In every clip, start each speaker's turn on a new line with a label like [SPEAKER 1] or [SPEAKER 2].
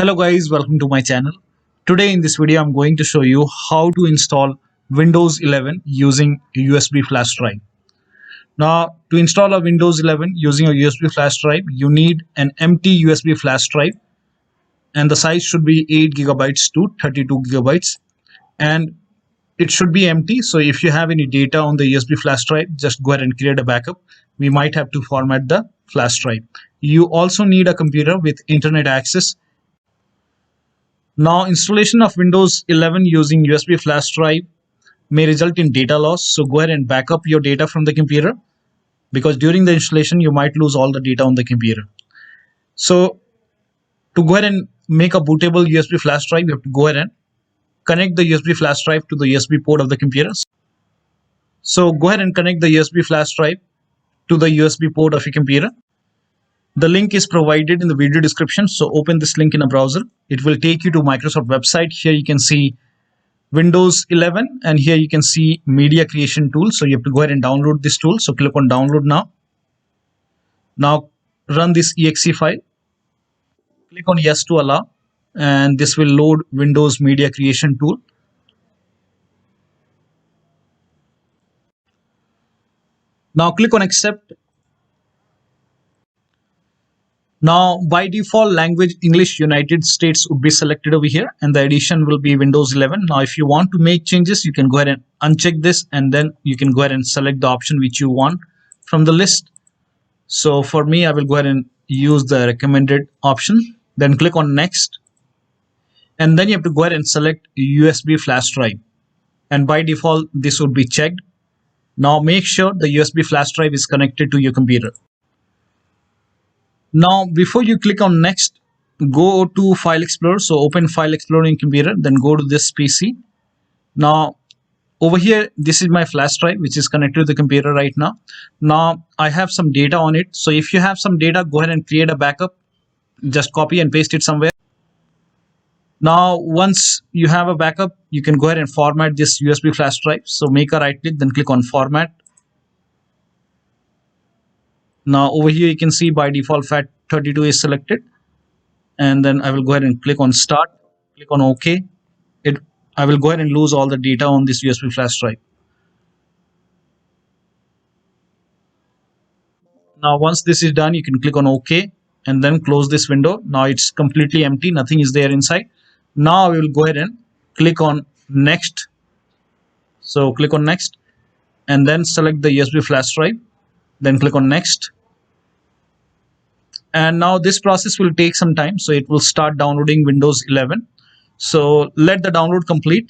[SPEAKER 1] Hello guys, welcome to my channel. Today in this video I'm going to show you how to install Windows 11 using a USB flash drive. Now to install a Windows 11 using a USB flash drive, you need an empty USB flash drive and the size should be 8 gigabytes to 32 gigabytes and it should be empty. So if you have any data on the USB flash drive, just go ahead and create a backup. We might have to format the flash drive. You also need a computer with internet access. Now, installation of Windows 11 using USB flash drive may result in data loss. So go ahead and back up your data from the computer because during the installation, you might lose all the data on the computer. So to go ahead and make a bootable USB flash drive, you have to go ahead and connect the USB flash drive to the USB port of the computer. So go ahead and connect the USB flash drive to the USB port of your computer. The link is provided in the video description. So open this link in a browser. It will take you to Microsoft website. Here you can see Windows 11 and here you can see media creation tool. So you have to go ahead and download this tool. So click on download now. Now run this exe file. Click on yes to allow and this will load Windows media creation tool. Now click on accept. Now by default language English United States would be selected over here and the edition will be Windows 11. Now if you want to make changes, you can go ahead and uncheck this and then you can go ahead and select the option which you want from the list. So for me, I will go ahead and use the recommended option. Then click on next and then you have to go ahead and select USB flash drive and by default this would be checked. Now make sure the USB flash drive is connected to your computer. Now, before you click on next, go to File Explorer. So open File Explorer in computer, then go to this PC. Now, over here, this is my flash drive, which is connected to the computer right now. Now, I have some data on it. So if you have some data, go ahead and create a backup. Just copy and paste it somewhere. Now, once you have a backup, you can go ahead and format this USB flash drive. So make a right click, then click on Format. Now over here you can see by default FAT32 is selected and then I will go ahead and click on start, click on OK. I will go ahead and lose all the data on this USB flash drive. Now once this is done, you can click on OK and then close this window. Now it's completely empty, nothing is there inside. Now I will go ahead and click on next. So click on next and then select the USB flash drive. Then click on next and now this process will take some time, so it will start downloading Windows 11. So let the download complete.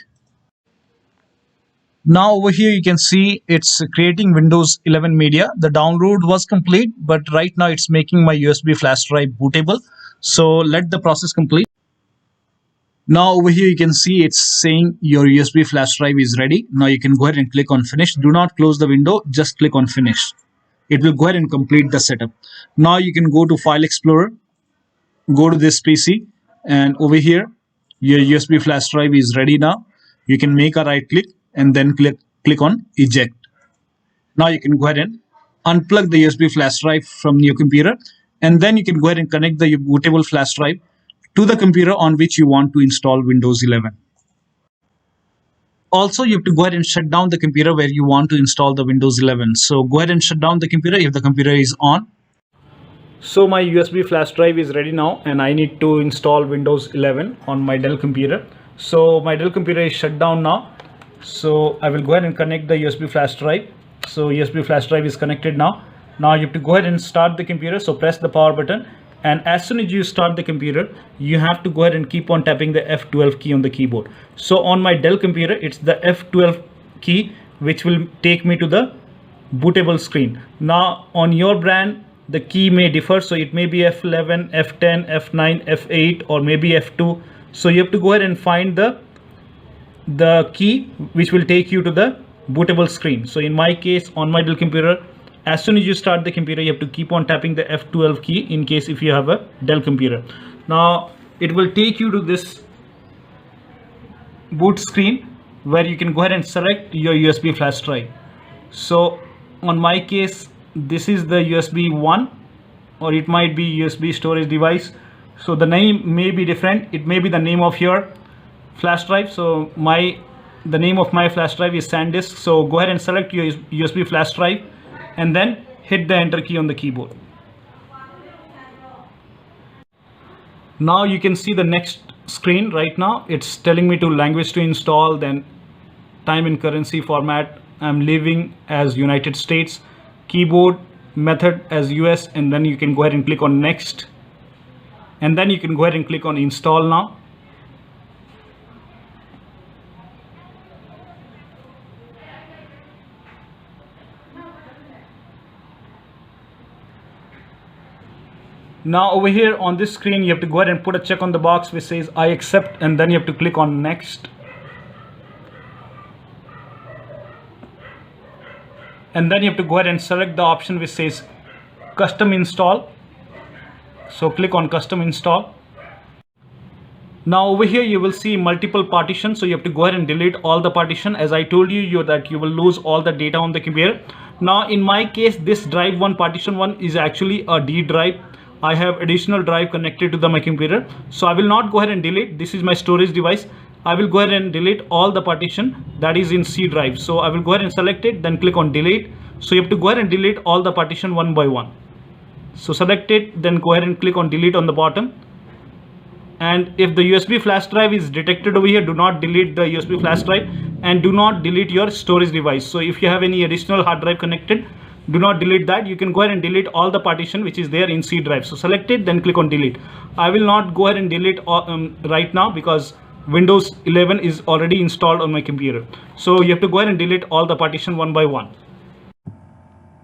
[SPEAKER 1] Now over here you can see it's creating Windows 11 media. The download was complete, but right now it's making my USB flash drive bootable. So let the process complete. Now over here you can see it's saying your USB flash drive is ready. Now you can go ahead and click on finish. Do not close the window, just click on finish. It will go ahead and complete the setup. Now you can go to File Explorer, go to this PC and over here your USB flash drive is ready now. You can make a right click and then click on eject. Now you can go ahead and unplug the USB flash drive from your computer and then you can go ahead and connect the bootable flash drive to the computer on which you want to install Windows 11. Also, you have to go ahead and shut down the computer where you want to install the Windows 11. So go ahead and shut down the computer if the computer is on. So my USB flash drive is ready now and I need to install Windows 11 on my Dell computer. So my Dell computer is shut down now. So I will go ahead and connect the USB flash drive. So USB flash drive is connected now. Now you have to go ahead and start the computer. So press the power button. And as soon as you start the computer, you have to go ahead and keep on tapping the F12 key on the keyboard. So on my Dell computer, it's the F12 key, which will take me to the bootable screen. Now on your brand, the key may differ. So it may be F11, F10, F9, F8, or maybe F2. So you have to go ahead and find the key which will take you to the bootable screen. So in my case, on my Dell computer, as soon as you start the computer, you have to keep on tapping the F12 key in case if you have a Dell computer. Now it will take you to this boot screen where you can go ahead and select your USB flash drive. So on my case, this is the USB 1 or it might be USB storage device. So the name may be different. It may be the name of your flash drive. So the name of my flash drive is SanDisk. So go ahead and select your USB flash drive and then hit the enter key on the keyboard. Now you can see the next screen right now. It's telling me to language to install, then time and currency format. I'm leaving as United States, keyboard method as US, and then you can go ahead and click on next. And then you can go ahead and click on install now. Now over here on this screen, you have to go ahead and put a check on the box which says I accept, and then you have to click on next. And then you have to go ahead and select the option which says custom install. So click on custom install. Now over here you will see multiple partitions, so you have to go ahead and delete all the partition. As I told you that you will lose all the data on the computer. Now in my case, this drive 1 partition 1 is actually a D drive. I have additional drive connected to my computer, so I will not go ahead and delete. This is my storage device. I will go ahead and delete all the partition that is in C drive. So I will go ahead and select it, then click on delete. So you have to go ahead and delete all the partition one by one. So select it, then go ahead and click on delete on the bottom. And if the USB flash drive is detected over here, do not delete the USB flash drive, and do not delete your storage device. So if you have any additional hard drive connected, do not delete that. You can go ahead and delete all the partition which is there in C drive. So select it, then click on delete. I will not go ahead and delete right now because Windows 11 is already installed on my computer. So you have to go ahead and delete all the partition one by one.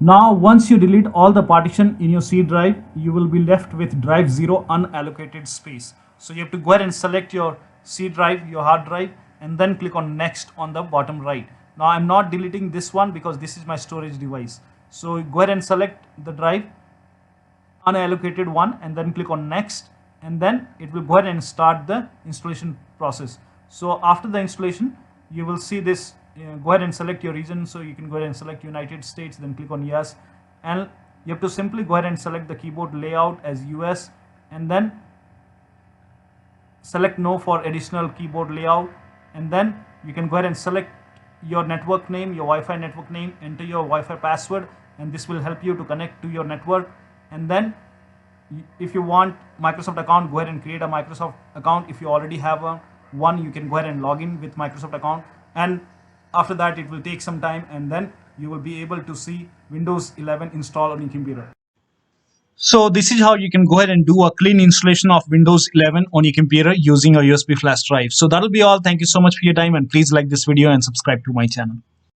[SPEAKER 1] Now once you delete all the partition in your C drive, you will be left with drive 0 unallocated space. So you have to go ahead and select your C drive, your hard drive, and then click on next on the bottom right. Now I'm not deleting this one because this is my storage device. So go ahead and select the drive, unallocated one, and then click on next, and then it will go ahead and start the installation process. So after the installation, you will see this. Go ahead and select your region. So you can go ahead and select United States, then click on yes, and you have to simply go ahead and select the keyboard layout as US, and then select no for additional keyboard layout, and then you can go ahead and select your network name, your Wi-Fi network name, enter your Wi-Fi password, and this will help you to connect to your network. And then if you want Microsoft account, go ahead and create a Microsoft account. If you already have one, you can go ahead and log in with Microsoft account, and after that it will take some time, and then you will be able to see Windows 11 installed on your computer. So this is how you can go ahead and do a clean installation of Windows 11 on your computer using a USB flash drive. So that'll be all. Thank you so much for your time, and please like this video and subscribe to my channel.